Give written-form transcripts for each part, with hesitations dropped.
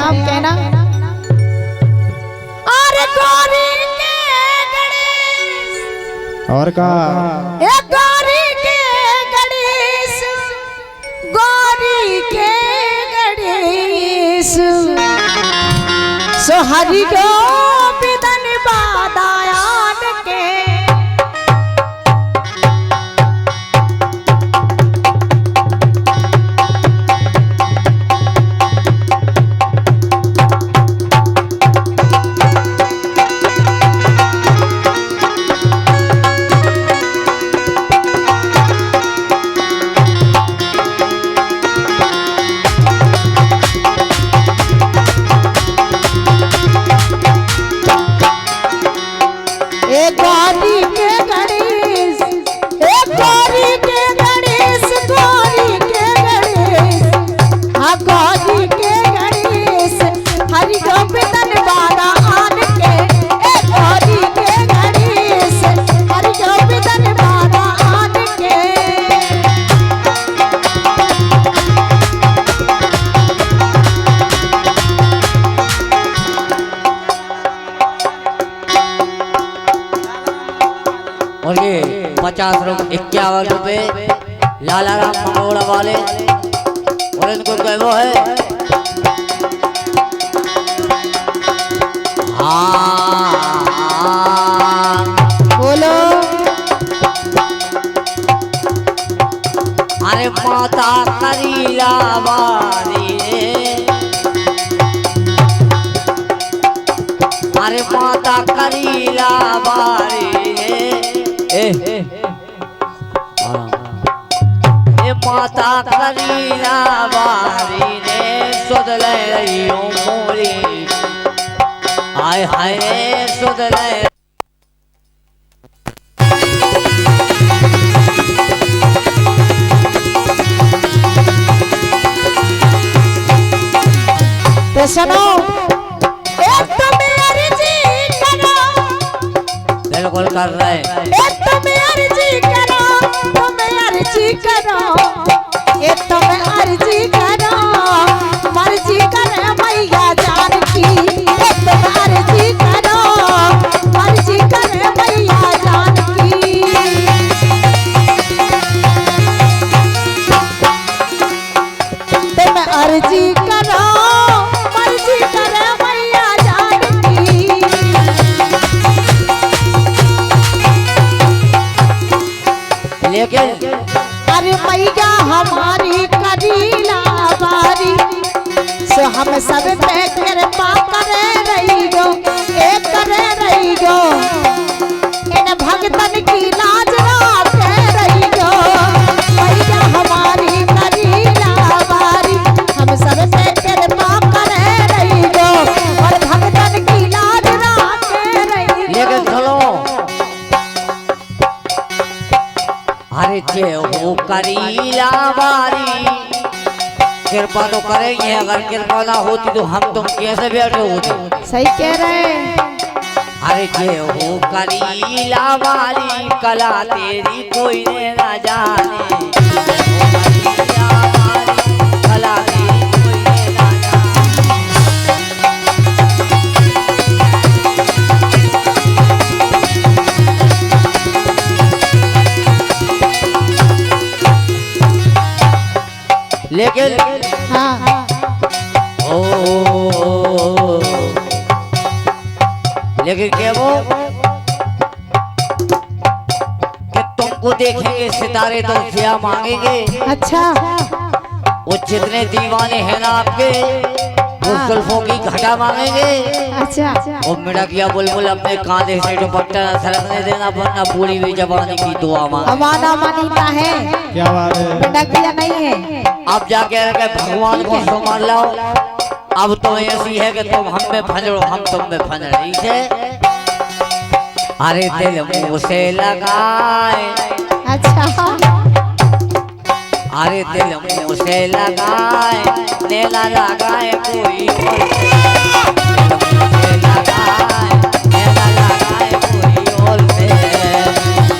आप कहना अरे गौरी के गणेश और का गौरी के गणेश गौरी के गणेश सो हरि गोविंदन बादायान के गौरी के गणेश गौरी के गणेश गौरी के गणेश हाँ गौरी के गणेश हरि गोविंदन बादा आन के गौरी के गणेश हरि गोविंदन बादा आन के और ये 51 रुपए लाला राम मंगोड़ा वाले और इनको वो है बोलो अरे माता करीला बारी अरे माता करीला बारी ए माता करीला बारी ने सुध ले रही हूँ मोरी हाय हाय सुध ले तो सुनो बिल्कुल कर रहे तुम्हें अर्जी करो तुम्हें अर्जी करो ये तुम्हें अर्जी करो मर्जी करे मैया जान की तुम्हें अर्जी करो मर्जी करे मैया जान की तुम्हें अर्जी करो मर्जी करे मैया जान की लेकिन अरे मैया हमारी करीला बारी सो हम सब पे कृपा करे रही गो एक करे रही गो इन भक्तन की लाज राखे रही गो मैया हमारी करीला बारी हम सब पे कृपा करे रही गो और भक्तन की लाज राखे रही गो लेकिन चलो अरे जे हो करीला बारी कृपा तो करेंगे अगर कृपा ना होती तो हम तुम कैसे बैठे होते सही कह रहे हैं अरे जे हो करीला बारी कला तेरी कोई ना जाने करीला बारी, कला तेरी कोई ना जाने। लेकिन हाँ लेकिन क्या वो कि तुमको देखेंगे सितारे तो क्या मांगेंगे अच्छा वो जितने दीवाने हैं ना आपके वो जुल्फों की घटा मांगेंगे अच्छा और मेरा किया बुलबुल अपने कांधे से दुपट्टा न सरकने देना वरना पूरी हुई जवानी की दुआ मांगे हमारा मानीता है क्या बात है बेटा किया नहीं है अब जाके भगवान को संभाल लाओ अब तो ऐसी है कि तुम हम में फंजड़ो हम तुम में फंजड़ रही से अरे दिल मुंह से लगाए अच्छा अरे दिल मुंह से लगाए नेला लगाए कोई और से। दिल मुंह से लगाए नेला लगाए कोई और से।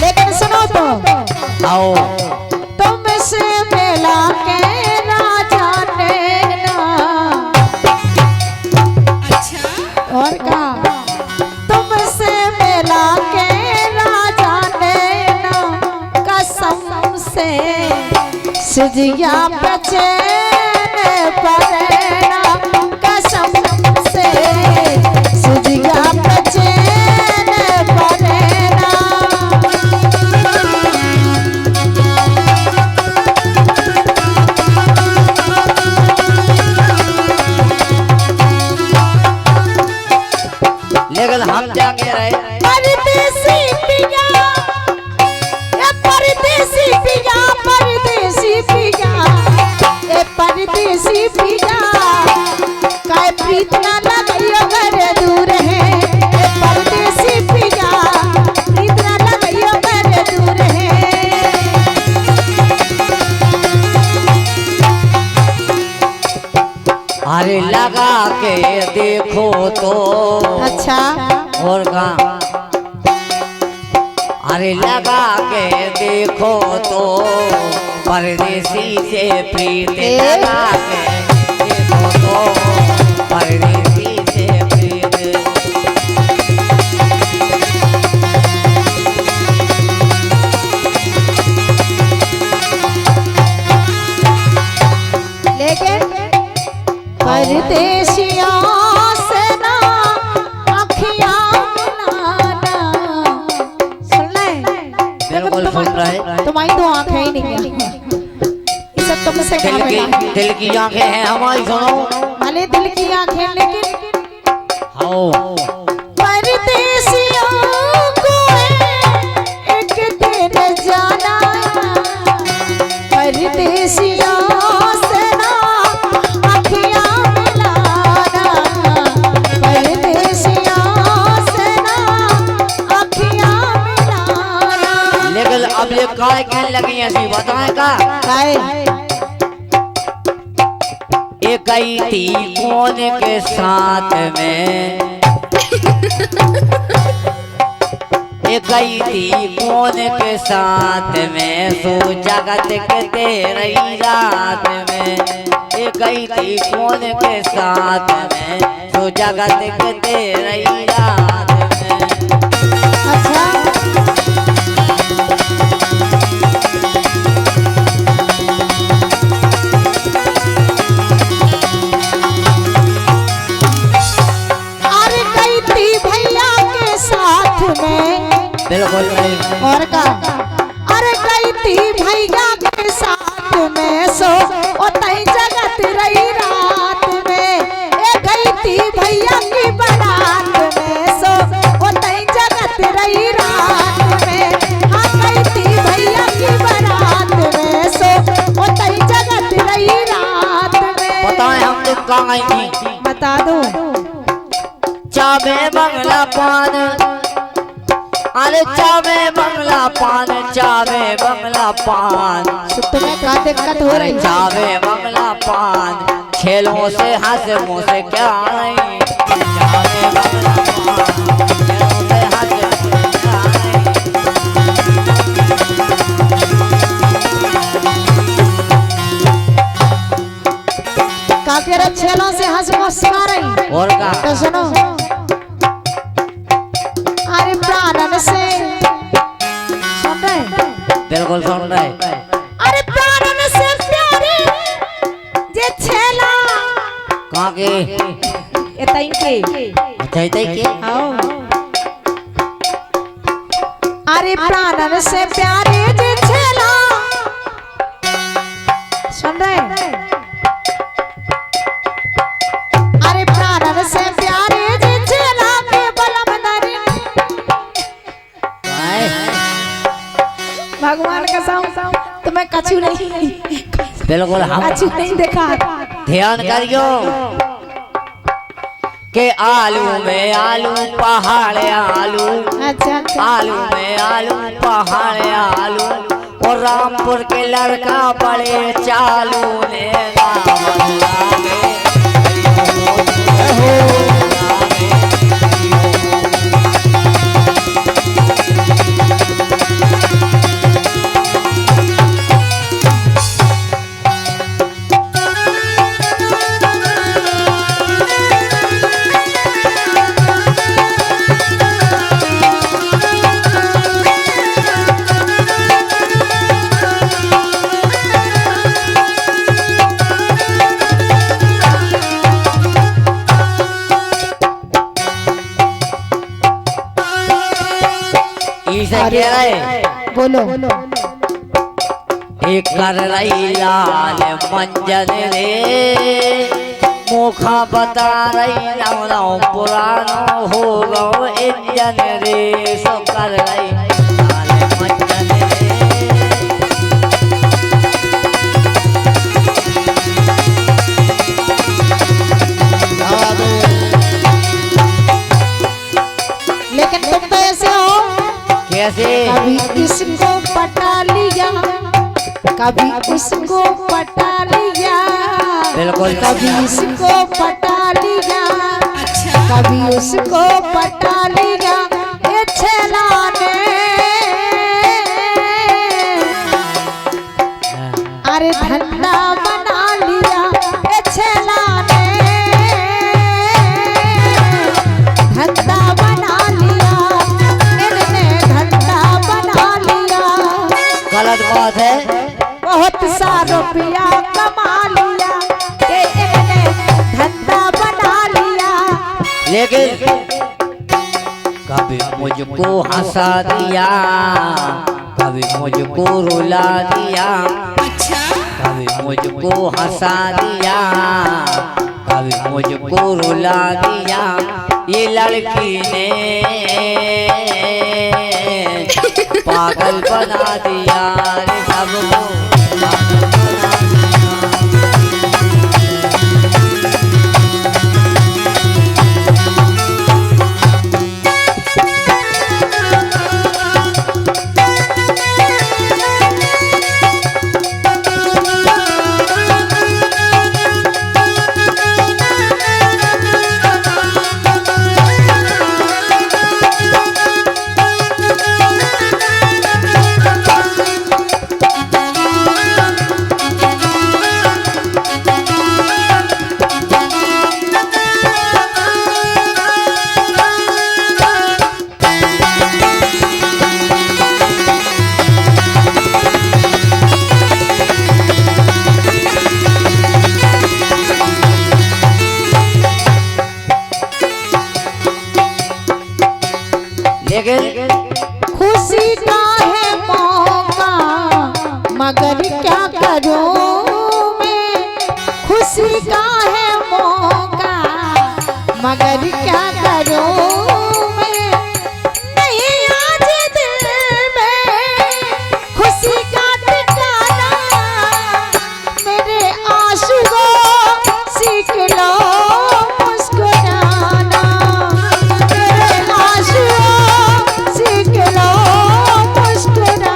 लेकिन सुनो तो आओ तो से सिजिया पे चैन परेना कसम से सिजिया पे चैन परेना लेकिन हम जाके रहे परदेसी पिया ए परदेसी पिया परदेसी पिया ए परदेसी पिया काय प्रीत ना लगाइयो घर दूर है ए परदेसी पिया प्रीत ना लगाइयो घर दूर है अरे लगा के देखो तो अच्छा और कहाँ अरे लगा के देखो तो परदेसी से प्रीत लगा के देखो तो परदेसी से प्रीत लेकिन परदेसियों से ना अखियां मिलाना सुन ले बिल्कुल सुन रहे तुम्हारी तो आंखें ही नहीं है ये सब तुमसे कहा मिला दिल की आंखें हैं हमारी सुनो भले दिल की आंखें लेकिन हाँ परदेसियों को एक दिन जाना परदेसियों से ना अखियां मिलाना परदेसियों से ना अखियां मिलाना लेकिन अब ये काय कहने लगी ऐसी बताएं का काय ये गई थी कौन के साथ में ये गई थी कौन के साथ में सो जगत के तेरी रात में ये गई थी कौन के साथ में सो जगत के तेरी रात में अच्छा अरे गई थी भैया के साथ में बिल्कुल नहीं और का अरे गई थी भैया के साथ में सो ओ तई जगत रही रात में ए गई थी भैया की बारात में सो ओ तई जगत रही रात में हाँ गई थी भैया की बारात में सो ओ तई जगत रही रात में बताएं हम लोग कहाँ गई थी बता दो चावे बंगला पान अरे चावे बंगला पान चावे बंगला पान तो तुम्हें क्या दिक्कत हो अरे रही है चावे बंगला पान खेलों से हंस मुँह से क्या नहीं चावे बंगला पान खेलों से हंस मुँह से क्या नहीं काफी छेलों से हंस मुस्कुरा रही और का तो सुनो अरे प्राणन से सुन रहे बिल्कुल सुन रहे अरे प्राणन से प्यारे जे छेला कहाँ के एतई के अच्छा इतने के आओ अरे प्राणन से प्यारे जे छेला सुन रहे अरे प्राणन से प्यारे जे छेला के बलम दरी भगवान का साउंड तुम्हें कछु नहीं बिल्कुल हम कछु नहीं देखा ध्यान करियो के आलू में आलू पहाड़ आलू अच्छा अच्छा आलू में आलू पहाड़ आलू और रामपुर के लड़का बड़े चालू ने रावण लागे कैसे कह रहे बोलो एक कर रही लाल मंजन रे मुखा बता रही नौ पुरानो हो गो इंजन रे सो कर रही लाल मंजन रे लेकिन तुम तो ऐसे हो कैसे कभी इसको पटा लिया कभी उसको पटा लिया बिल्कुल कभी इसको पटा लिया कभी उसको पटा लिया ये छेला ने अरे धंधा बना लिया ये छेला ने धंधा बना लिया इन्होंने धंधा बना लिया गलत बात है बहुत सा रुपया कमा लिया ये इन्होंने धंधा बना लिया लेकिन कभी मुझको हंसा दिया कभी मुझको रुला दिया कभी मुझको हंसा दिया कभी मुझको रुला दिया ये लड़की ने पागल बना दिया रे सबको खुशी का है मौका मगर क्या करूं मैं खुशी का है मौका मगर क्या करूं मैं नहीं आज दिल में खुशी का ठिकाना मेरे आंसुओं सीख लो मुस्कुराना मेरे आंसुओं सीख लो मुस्कुराना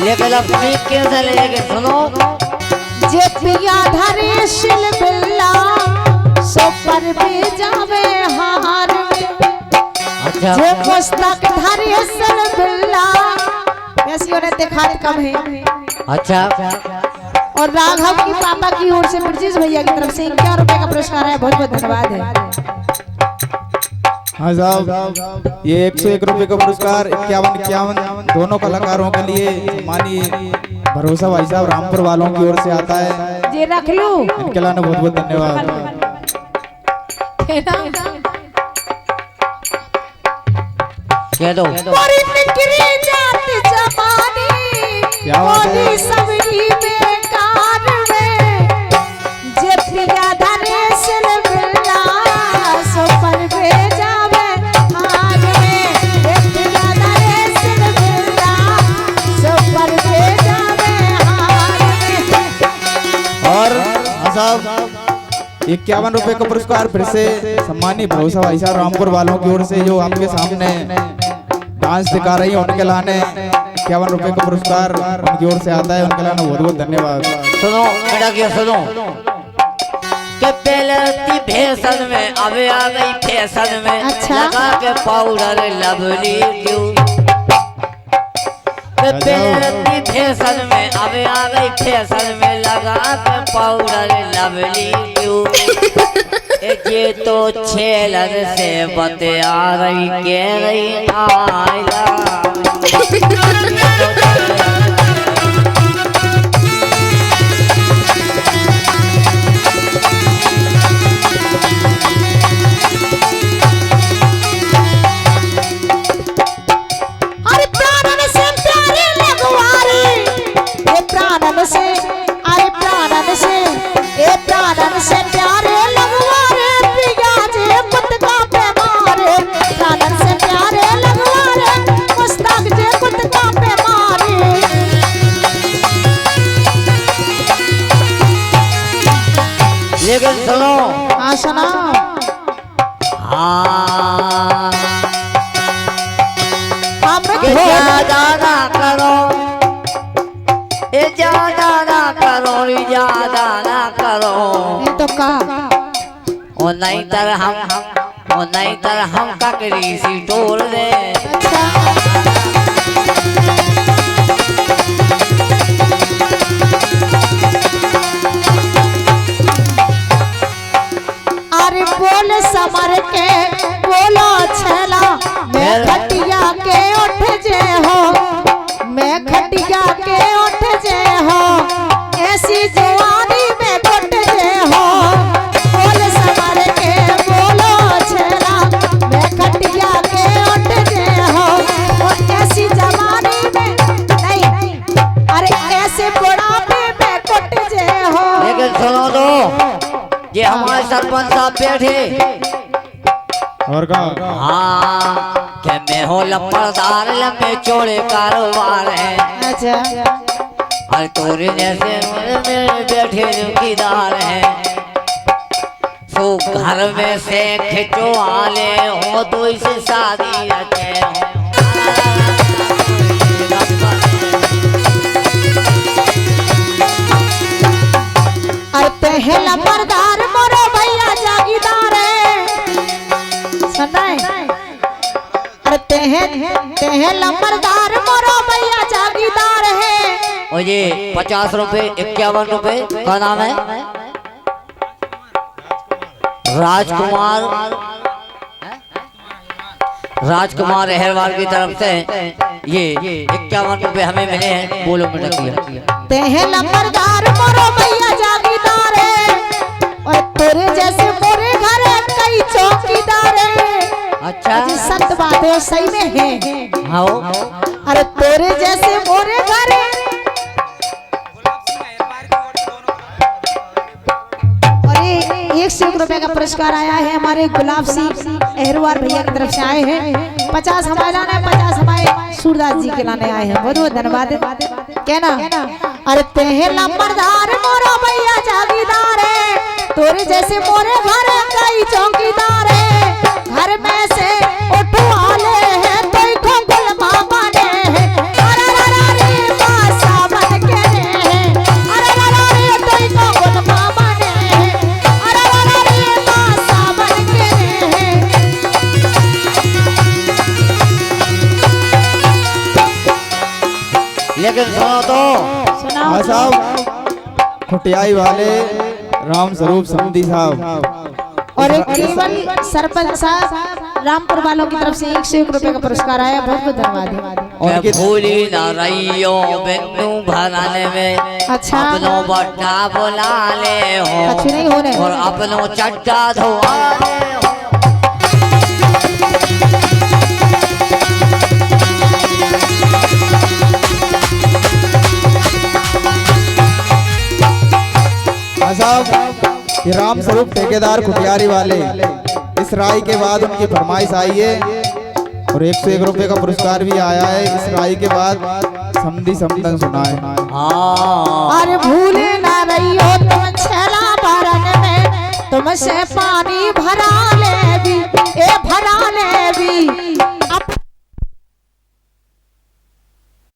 लेकिन अपनी कैसे लेके सुनो जे पिया धरे शिल बिल्ला सो पर भी जावे हार में अच्छा जे पुस्तक धरे शिल बिल्ला ऐसी औरत देखा कम है अच्छा और राघव की पापा की ओर से ब्रजेश भैया की तरफ से 51 रुपए का पुरस्कार है बहुत बहुत धन्यवाद है हाँ साहब ये 101 रुपए का पुरस्कार 51 दोनों कलाकारों के लिए मानी भरोसा भाई साहब रामपुर वालों की ओर से आता है ये रख लूं इनके लिए बहुत बहुत धन्यवाद कह दो मोरी निकरी जात जवानी क्या बात है? मोरी सबरी बेकार में जे पिया धरे सिल बिल्ला सो पर भेजावे हार में जे पिया धरे सिल बिल्ला सो पर भेजावे हार में और हाँ साहब 51 रुपए का पुरस्कार फिर से सम्मानी भरोसा भाई साहब रामपुर वालों की ओर से जो आपके सामने डांस दिखा रही है उनके लाने 51 रुपए का पुरस्कार उनकी ओर से आता है उनके लाने बहुत बहुत धन्यवाद। सुनो बेटा क्या सुनो कि पहले थी फैशन में अब आ गई फैशन में अच्छा। लगा के पाउडर लवली क्यों कि पहले थी फैशन में अब आ गई फैशन में लगा के पाउडर लवली क्यों ये तो छेलन से बतिया रही कह रही आई लव सुनो। हाँ सुना। हाँ हम ये ज्यादा ना करो, ये ज्यादा ना करो, ये ज्यादा ना करो। ये तो का और नहीं तर हम ककड़ी सी तोड़ दे। अच्छा। अरे बोल समर के बोलो छला, मैं खटिया के उठ जे हो, मैं खटिया के उठ जे हो, ऐसी जवानी में कुट जे हो। बोल समर के बोलो छला, मैं खटिया के उठ जे हो, और ऐसी जवानी में नहीं, अरे ऐसे बुढ़ापे में कुट जे हो। लेकिन सुनो तो, ये हमारे सरपंच साहब बैठे। और का हाँ क्या मैं हो लपड़दार लंबे चौड़े कारोबार है। अच्छा। और तोरे जैसे मेरे बैठे चौकीदार हैं। सो घर में से खिंचवाले हो तो इसे शादी रचे हो। अरे पहला मर्दार मोरो भैया जागीदार है, सुन रहे? अरे पहला मर्दार मोरो भैया जागीदार है। और ये 50 रुपए 51 रुपए का नाम है राजकुमार अहरवाल की तरफ से ये 51 रुपए हमें मिले हैं। बोलो में रखिए। पहला मर्दार मोरो भैया जागीदार है, और तेरे जैसे मोरे घर कई चौकीदार है। अच्छा जी सत्य बात है, सही में है। हाँ अरे तेरे जैसे मोरे घर और ये 101 रुपए का पुरस्कार आया है हमारे गुलाब सिंह अहरवाल भैया की तरफ से आए हैं। 50 हमारे लाने, 50 हमारे सूरदास जी के लाने आए हैं। बहुत बहुत धन्यवाद। क्या ना? अरे पहला मर्दार मोरा भैया जागीदार है, तोरे जैसे मोरे घर कई चौकीदार है। घर में से उठवाले हैं तो गुल मामा ने है। अरे रे बासा बन के है, अरे रे तो गुल मामा ने है। अरे रे बासा बन के है। लेकिन सुनो तो, हाँ साहब, खुटियाई वाले राम स्वरूप समधी साहब और एक केवल सरपंच साहब रामपुर वालों की तरफ से 101 रुपए का पुरस्कार आया। बहुत बहुत धन्यवाद। मैं भूली न रहियो बिन्नू भराने में। अच्छा। अपनों बट्टा बुला ले हो, अच्छी नहीं हो रहे और अपनों चट्टा धोआ ले हो। साहब, ये राम स्वरूप ठेकेदार खुटियारी वाले, इस राय के बाद उनकी फरमाइश आई है और 101 रुपए का पुरस्कार भी आया है। इस राय के बाद समधी समदन सुना है। अरे भूले ना रहियो तुम छला भरन में, तुमसे पानी भरा ले भी, ए भरा ले भी।